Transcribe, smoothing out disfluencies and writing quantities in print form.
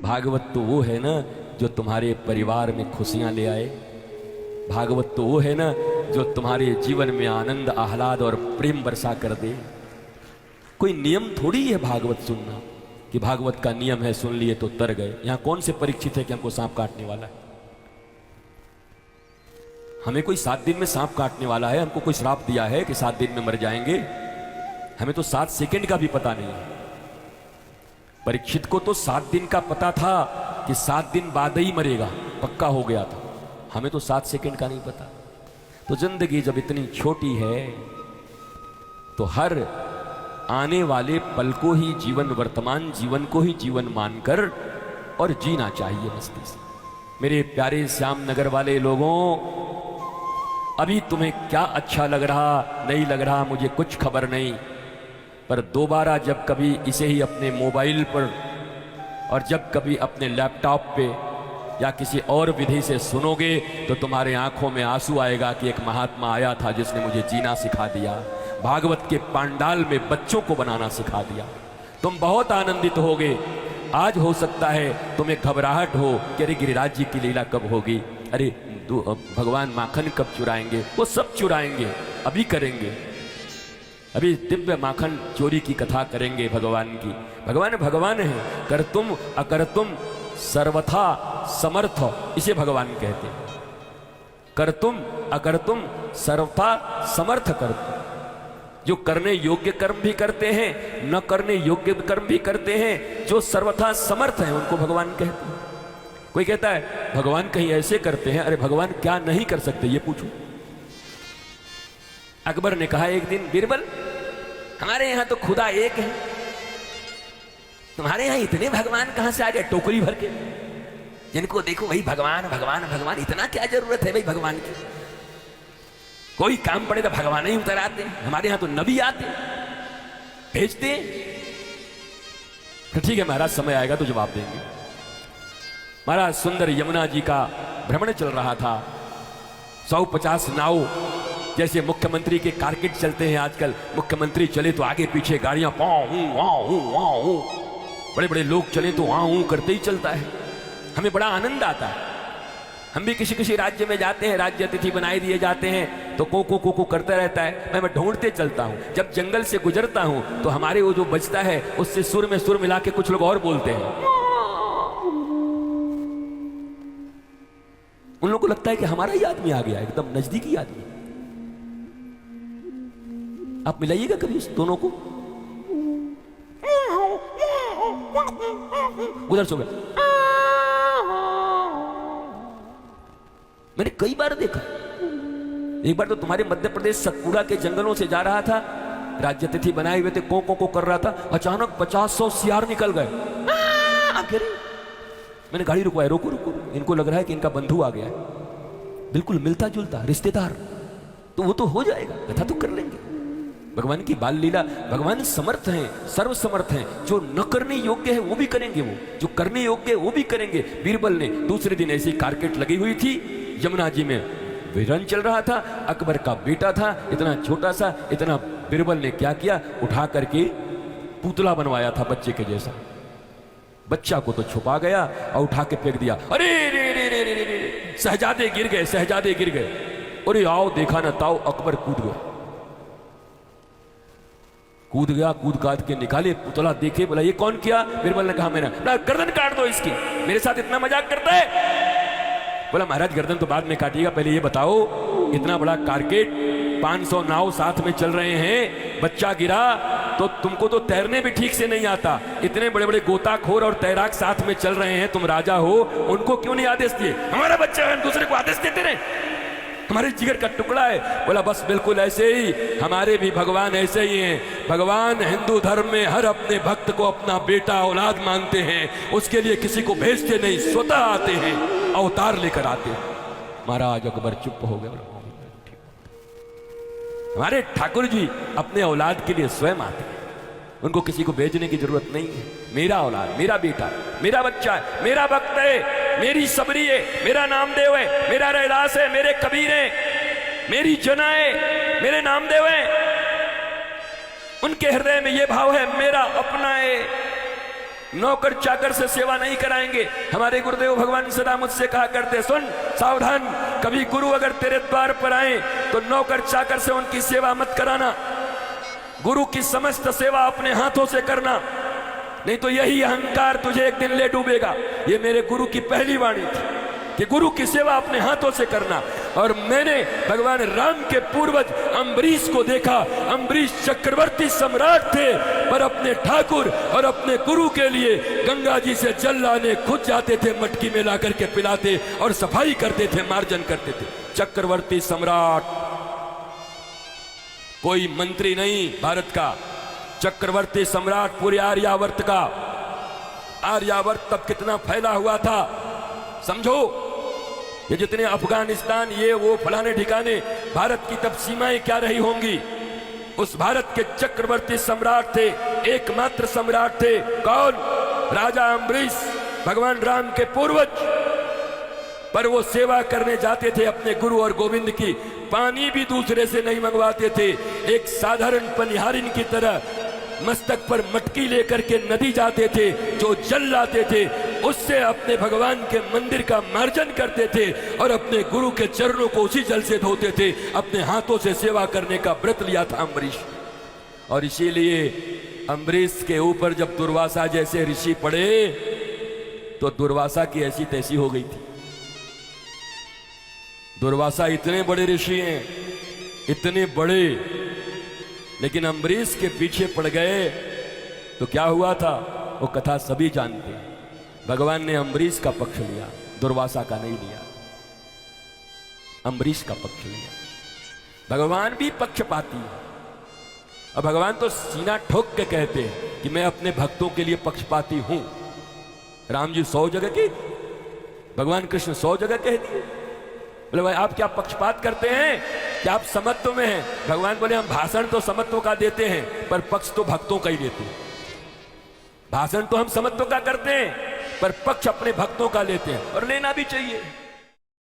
भागवत तो वो है ना जो तुम्हारे परिवार में खुशियां ले आए। भागवत तो वो है ना जो तुम्हारे जीवन में आनंद आह्लाद और प्रेम बरसा कर दे। कोई नियम थोड़ी है भागवत सुनना कि भागवत का नियम है सुन लिए तो तर गए। यहां कौन से परीक्षित है कि हमको सांप काटने वाला है? हमें कोई 7 दिन में सांप काटने वाला है? हमको कोई श्राप दिया है कि 7 दिन में मर जाएंगे? हमें तो 7 सेकंड का भी पता नहीं है। परीक्षित को तो 7 दिन का पता था कि 7 दिन बाद ही मरेगा, पक्का हो गया था। हमें तो 7 सेकंड का नहीं पता। तो जिंदगी जब इतनी छोटी है तो हर आने वाले पल को ही जीवन, वर्तमान जीवन को ही जीवन मानकर और जीना चाहिए मस्ती से। मेरे प्यारे श्याम नगर वाले लोगों, अभी तुम्हें क्या अच्छा लग रहा नहीं लग रहा मुझे कुछ खबर नहीं, पर दोबारा जब कभी इसे ही अपने मोबाइल पर और जब कभी अपने लैपटॉप पे या किसी और विधि से सुनोगे तो तुम्हारे आंखों में आंसू आएगा कि एक महात्मा आया था जिसने मुझे जीना सिखा दिया, भागवत के पांडाल में बच्चों को बनाना सिखा दिया। तुम बहुत आनंदित होगे। आज हो सकता है तुम्हें घबराहट हो कि अरे गिरिराज जी की लीला कब होगी, अरे भगवान माखन कब चुराएंगे। वो सब चुराएंगे, अभी करेंगे। अभी दिव्य माखन चोरी की कथा करेंगे भगवान की। भगवान भगवान है, कर तुम अकर तुम सर्वथा समर्थ, इसे भगवान कहते हैं। कर तुम अकर तुम सर्वथा समर्थ कर तुम। जो करने योग्य कर्म भी करते हैं, न करने योग्य कर्म भी करते हैं, जो सर्वथा समर्थ हैं उनको भगवान कहते हैं। कोई कहता है भगवान कहीं ऐसे करते हैं, अरे भगवान क्या नहीं कर सकते ये पूछो। अकबर ने कहा एक दिन, बीरबल हमारे यहां तो खुदा एक है, तुम्हारे यहां इतने भगवान कहां से आ गए टोकरी भर के? जिनको देखो वही भगवान भगवान भगवान, इतना क्या जरूरत है भाई भगवान की? कोई काम पड़े तो भगवान ही उतर आते हैं। हमारे यहां तो नबी आते भेजते। तो ठीक है महाराज, समय आएगा तो जवाब देंगे। महाराज सुंदर यमुना जी का भ्रमण चल रहा था। 150 नाव, जैसे मुख्यमंत्री के कारकेट चलते हैं आजकल, मुख्यमंत्री चले तो आगे पीछे गाड़ियां पाऊं, बड़े बड़े लोग चले तो वहां करते ही चलता है। हमें बड़ा आनंद आता है। हम भी किसी किसी राज्य में जाते हैं, राज्य अतिथि बनाए दिए जाते हैं तो को करता रहता है। मैं ढूंढते चलता हूं। जब जंगल से गुजरता हूं तो हमारे वो जो बजता है उससे सुर में सुर मिला के कुछ लोग और बोलते हैं। उन लोगों को लगता है कि हमारा ही आदमी आ गया, एकदम नजदीकी आदमी। आप मिलाइएगा कभी उस दोनों को। उधर सो गए। मैंने कई बार देखा। एक बार तो तुम्हारे मध्य प्रदेश सतपुड़ा के जंगलों से जा रहा था, राज्य अतिथि बनाए हुए थे, को कर रहा था, अचानक 50-100 सियार निकल गए। मैंने गाड़ी रुकवाई, रोको रुको, इनको लग रहा है कि इनका बंधु आ गया है, बिल्कुल मिलता जुलता रिश्तेदार, तो वो तो हो जाएगा, कथा तो कर लेंगे। भगवान की बाल लीला, भगवान समर्थ हैं, सर्व समर्थ हैं। जो न करने योग्य है वो भी करेंगे, वो जो करने योग्य है वो भी करेंगे। बीरबल ने दूसरे दिन ऐसी कारकेट लगी हुई थी, यमुना जी में विरन चल रहा था, अकबर का बेटा था, इतना छोटा सा, इतना। बीरबल ने क्या किया, उठा करके पुतला बनवाया था बच्चे के जैसा। बच्चा को तो छुपा गया और उठा के फेंक दिया। अरे रे रे रे रे रे, शहजादे गिर गए, शहजादे गिर गए। अरे आओ देखा ना ताओ, अकबर कूद गया, कूद गया, कूद काट के निकाले पुतला, देखे, बोला ये कौन किया? बीरबल ने कहा मैंने। गर्दन काट दो इसकी, मेरे साथ इतना मजाक करता है। बोला महाराज गर्दन तो बाद में काटिएगा, पहले ये बताओ इतना बड़ा कारकेट, 500 नाव साथ में चल रहे हैं, बच्चा गिरा तो तुमको तो तैरने भी ठीक से नहीं आता, इतने बड़े बड़े गोताखोर और तैराक साथ में चल रहे हैं, तुम राजा हो, उनको क्यों नहीं आदेश दिए? हमारा बच्चा है, दूसरे को आदेश देते रहे, हमारे जिगर का टुकड़ा है। बोला बस बिल्कुल ऐसे ही हमारे भी भगवान ऐसे ही हैं। भगवान हिंदू धर्म में हर अपने भक्त को अपना बेटा औलाद मानते हैं, उसके लिए किसी को भेजते नहीं, स्वतः आते हैं, अवतार लेकर आते हैं। महाराज अकबर चुप हो गए। हमारे ठाकुर जी अपने औलाद के लिए स्वयं आते हैं, उनको किसी को भेजने की जरूरत नहीं है। मेरा औलाद, मेरा बेटा, मेरा बच्चा है, मेरा भक्त है, मेरी सबरी है, मेरा नामदेव है, मेरा रैदास है, मेरे कबीर है, मेरी जना है, मेरे नामदेव है। उनके हृदय में ये भाव है मेरा अपना है, नौकर चाकर से सेवा नहीं कराएंगे। हमारे गुरुदेव भगवान सदा मुझसे कहा करते, सुन सावधान, कभी गुरु अगर तेरे द्वार पर आए तो नौकर चाकर से उनकी सेवा मत कराना, गुरु की समस्त सेवा अपने हाथों से करना, नहीं तो यही अहंकार तुझे एक दिन ले डूबेगा। ये मेरे गुरु की पहली वाणी थी कि गुरु की सेवा अपने हाथों से करना। और मैंने भगवान राम के पूर्वज अम्बरीश को देखा। अम्बरीश चक्रवर्ती सम्राट थे, पर अपने ठाकुर और अपने गुरु के लिए गंगा जी से जल लाने खुद जाते थे, मटकी में ला करके पिलाते और सफाई करते थे, मार्जन करते थे। चक्रवर्ती सम्राट, कोई मंत्री नहीं भारत का, चक्रवर्ती सम्राट पूरे आर्यावर्त का। आर्यावर्त तब कितना फैला हुआ था समझो। ये जितने अफगानिस्तान, ये वो फलाने ठिकाने, भारत की तब सीमाएं क्या रही होंगी। उस भारत के चक्रवर्ती सम्राट थे, एकमात्र सम्राट थे। कौन? राजा अम्बरीश, भगवान राम के पूर्वज। पर वो सेवा करने जाते थे अपने गुरु और गोविंद की। पानी भी दूसरे से नहीं मंगवाते थे, एक साधारण पनिहारिन की तरह मस्तक पर मटकी लेकर के नदी जाते थे, जो जल लाते थे उससे अपने भगवान के मंदिर का मार्जन करते थे और अपने गुरु के चरणों को उसी जल से धोते थे। अपने हाथों से सेवा करने का व्रत लिया था अम्बरीश। और इसीलिए अम्बरीश के ऊपर जब दुर्वासा जैसे ऋषि पड़े तो दुर्वासा की ऐसी तैसी हो गई थी। दुर्वासा इतने बड़े ऋषि हैं, इतने बड़े, लेकिन अम्बरीश के पीछे पड़ गए तो क्या हुआ था वो कथा सभी जानते हैं। भगवान ने अम्बरीश का पक्ष लिया, दुर्वासा का नहीं लिया, अम्बरीश का पक्ष लिया। भगवान भी पक्षपाती है। और भगवान तो सीना ठोक के कहते हैं कि मैं अपने भक्तों के लिए पक्षपाती हूं। राम जी 100 जगह की, भगवान कृष्ण 100 जगह कह दिए। बोले भाई आप क्या पक्षपात करते हैं, क्या आप समत्व में हैं? भगवान बोले हम भाषण तो समत्व का देते हैं, पर पक्ष तो भक्तों का ही देते हैं। भाषण तो हम समत्व का करते हैं, पर पक्ष अपने भक्तों का लेते हैं, और लेना भी चाहिए।